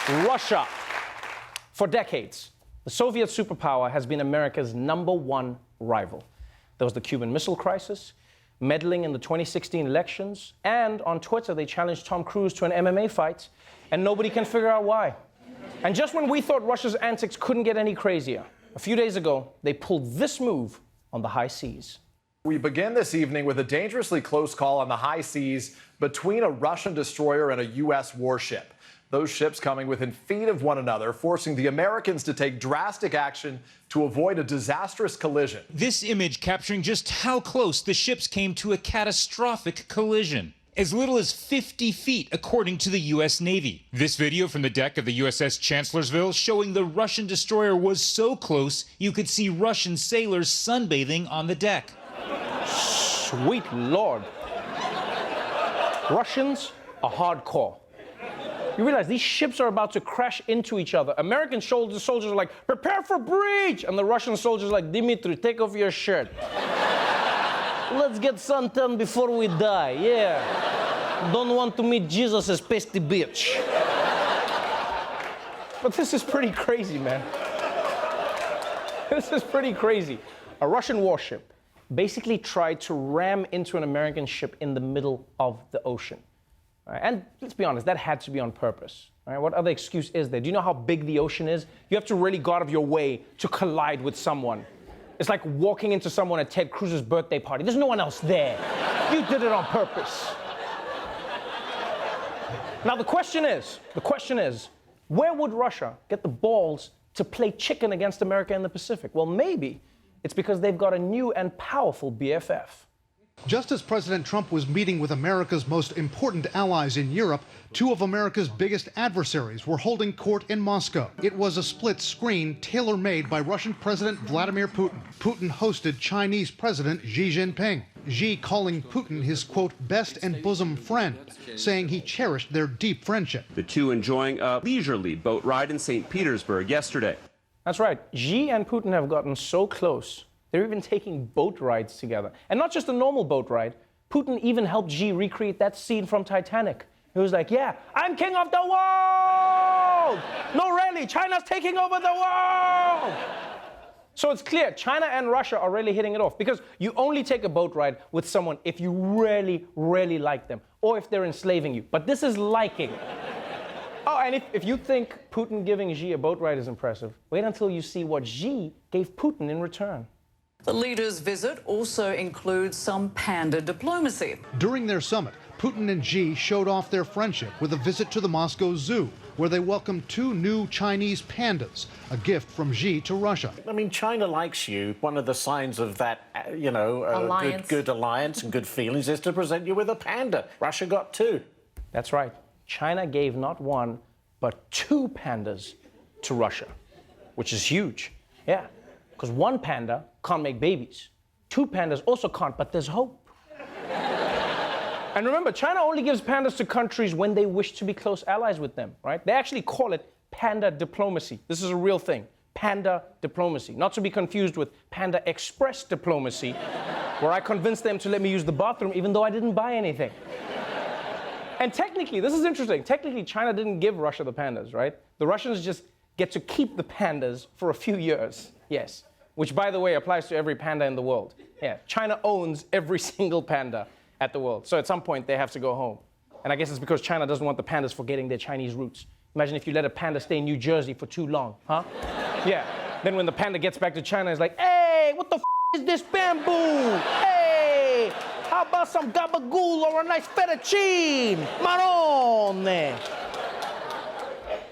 Russia. For decades, the Soviet superpower has been America's #1 rival. There was the Cuban Missile Crisis, meddling in the 2016 elections, and on Twitter they challenged Tom Cruise to an MMA fight, and nobody can figure out why. And just when we thought Russia's antics couldn't get any crazier, a few days ago, they pulled this move on the high seas. We begin this evening with a dangerously close call on the high seas between a Russian destroyer and a U.S. warship. Those ships coming within feet of one another, forcing the Americans to take drastic action to avoid a disastrous collision. This image capturing just how close the ships came to a catastrophic collision. As little as 50 feet, according to the U.S. Navy. This video from the deck of the USS Chancellorsville showing the Russian destroyer was so close you could see Russian sailors sunbathing on the deck. Sweet Lord. Russians are hardcore. You realize these ships are about to crash into each other. American soldiers are like, prepare for breach! And the Russian soldiers are like, Dimitri, take off your shirt. Let's get suntan before we die, yeah. Don't want to meet Jesus as pasty bitch. But this is pretty crazy, man. This is pretty crazy. A Russian warship basically tried to ram into an American ship in the middle of the ocean. Right? And let's be honest, that had to be on purpose. Right? What other excuse is there? Do you know how big the ocean is? You have to really go out of your way to collide with someone. It's like walking into someone at Ted Cruz's birthday party. There's no one else there. You did it on purpose. Now the question is, where would Russia get the balls to play chicken against America in the Pacific? Well, maybe it's because they've got a new and powerful BFF. Just as President Trump was meeting with America's most important allies in Europe, two of America's biggest adversaries were holding court in Moscow. It was a split screen tailor-made by Russian President Vladimir Putin. Putin hosted Chinese President Xi Jinping. Xi calling Putin his, quote, best and bosom friend, saying he cherished their deep friendship. The two enjoying a leisurely boat ride in St. Petersburg yesterday. That's right. Xi and Putin have gotten so close. They're even taking boat rides together. And not just a normal boat ride. Putin even helped Xi recreate that scene from Titanic. He was like, yeah, I'm king of the world! No, really, China's taking over the world! So it's clear, China and Russia are really hitting it off, because you only take a boat ride with someone if you really, really like them, or if they're enslaving you. But this is liking. Oh, and if you think Putin giving Xi a boat ride is impressive, wait until you see what Xi gave Putin in return. The leaders' visit also includes some panda diplomacy. During their summit, Putin and Xi showed off their friendship with a visit to the Moscow Zoo, where they welcomed two new Chinese pandas, a gift from Xi to Russia. I mean, China likes you. One of the signs of that, good alliance and good feelings is to present you with a panda. Russia got two. That's right. China gave not one, but two pandas to Russia, which is huge. Yeah, because one panda can't make babies. Two pandas also can't, but there's hope. And remember, China only gives pandas to countries when they wish to be close allies with them, right? They actually call it Panda Diplomacy. This is a real thing. Panda Diplomacy. Not to be confused with Panda Express Diplomacy, where I convinced them to let me use the bathroom even though I didn't buy anything. And technically, this is interesting, technically China didn't give Russia the pandas, right? The Russians just get to keep the pandas for a few years, yes. Which, by the way, applies to every panda in the world. Yeah, China owns every single panda at the world. So at some point, they have to go home. And I guess it's because China doesn't want the pandas forgetting their Chinese roots. Imagine if you let a panda stay in New Jersey for too long, huh? Yeah, then when the panda gets back to China, it's like, hey, what the is this bamboo? Hey, how about some gabagool or a nice fettuccine? Marrone.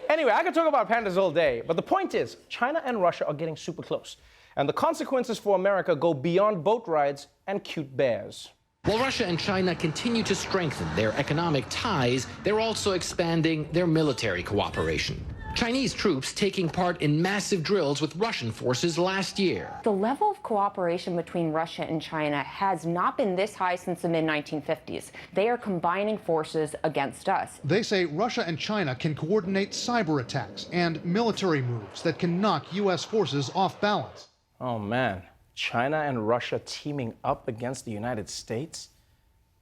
Anyway, I could talk about pandas all day, but the point is, China and Russia are getting super close. And the consequences for America go beyond boat rides and cute bears. While Russia and China continue to strengthen their economic ties, they're also expanding their military cooperation. Chinese troops taking part in massive drills with Russian forces last year. The level of cooperation between Russia and China has not been this high since the mid-1950s. They are combining forces against us. They say Russia and China can coordinate cyber attacks and military moves that can knock U.S. forces off balance. Oh, man. China and Russia teaming up against the United States?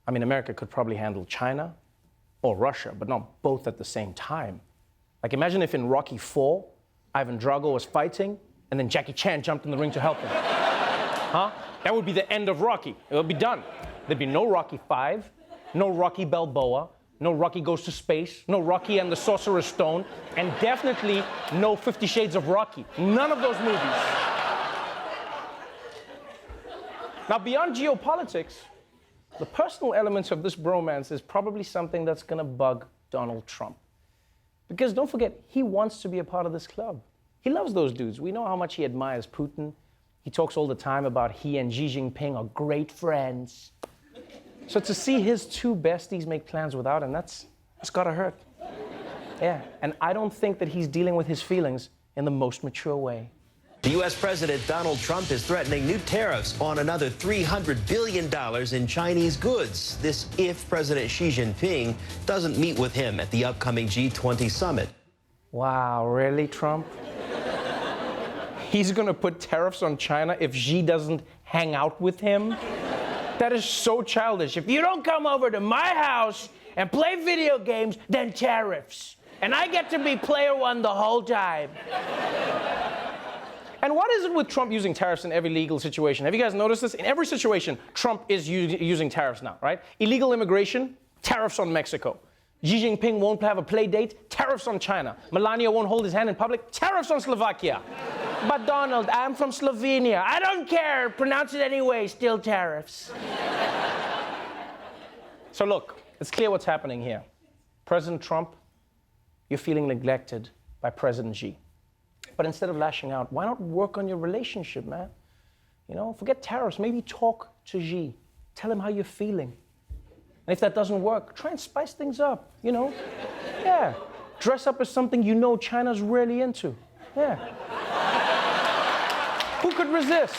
I mean, America could probably handle China or Russia, but not both at the same time. Like, imagine if in Rocky IV, Ivan Drago was fighting, and then Jackie Chan jumped in the ring to help him. Huh? That would be the end of Rocky. It would be done. There'd be no Rocky V, no Rocky Balboa, no Rocky Goes to Space, no Rocky and the Sorcerer's Stone, and definitely no 50 Shades of Rocky. None of those movies. Now, beyond geopolitics, the personal elements of this bromance is probably something that's gonna bug Donald Trump. Because don't forget, he wants to be a part of this club. He loves those dudes. We know how much he admires Putin. He talks all the time about he and Xi Jinping are great friends. So to see his two besties make plans without him, that's gotta hurt. Yeah, and I don't think that he's dealing with his feelings in the most mature way. The U.S. President Donald Trump is threatening new tariffs on another $300 billion in Chinese goods. This if President Xi Jinping doesn't meet with him at the upcoming G20 summit. Wow, really, Trump? He's gonna put tariffs on China if Xi doesn't hang out with him? That is so childish. If you don't come over to my house and play video games, then tariffs. And I get to be player one the whole time. And what is it with Trump using tariffs in every legal situation? Have you guys noticed this? In every situation, Trump is using tariffs now, right? Illegal immigration, tariffs on Mexico. Xi Jinping won't have a play date, tariffs on China. Melania won't hold his hand in public, tariffs on Slovakia. But Donald, I'm from Slovenia. I don't care, pronounce it anyway, still tariffs. So look, it's clear what's happening here. President Trump, you're feeling neglected by President Xi. But instead of lashing out, why not work on your relationship, man? You know, forget tariffs, maybe talk to Xi. Tell him how you're feeling. And if that doesn't work, try and spice things up, you know? Yeah. Dress up as something you know China's really into. Yeah. Who could resist?